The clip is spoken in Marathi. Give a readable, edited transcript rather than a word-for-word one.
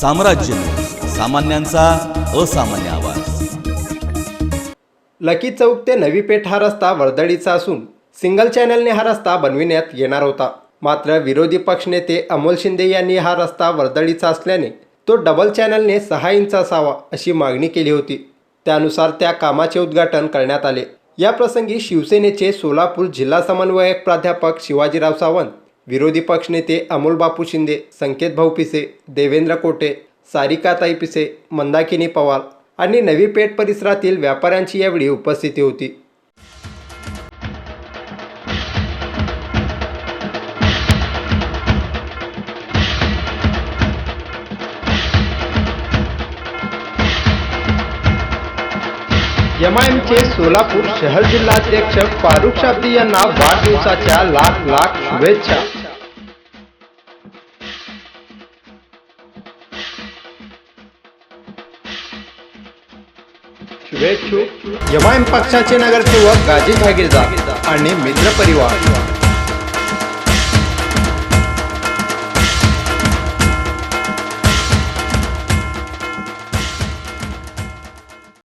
साम्राज्य, सामान्यांचा असामान्य आवाज। लकी चौक ते नवी पेठ हा रस्ता वर्दळीचा असून सिंगल चॅनलने हा रस्ता बनविण्यात येणार होता। मात्र विरोधी पक्षनेते अमोल शिंदे यांनी हा रस्ता वर्दळीचा असल्याने तो डबल चॅनलने 6 इंच असावा अशी मागणी केली होती। त्यानुसार त्या कामाचे उद्घाटन करण्यात आले। या प्रसंगी शिवसेनेचे सोलापूर जिल्हा समन्वयक प्राध्यापक शिवाजीराव सावंत, विरोधी पक्षनेते अमोल बापू शिंदे, संकेत भाऊ पिसे, देवेंद्र कोटे, सारिकाताई पिसे, मंदाकिनी पवार आणि नवी पेठ परिसरातील व्यापाऱ्यांची यावेळी उपस्थिती होती। एमआयएमचे सोलापूर शहर जिल्हाध्यक्ष फारुख शाब्दी यांना वाढदिवसाच्या लाख लाख शुभेच्छा। शुभेच्छुक एमआयएम पक्षाचे नगरसेवक गाजी जहागीरदार आणि मित्र परिवार।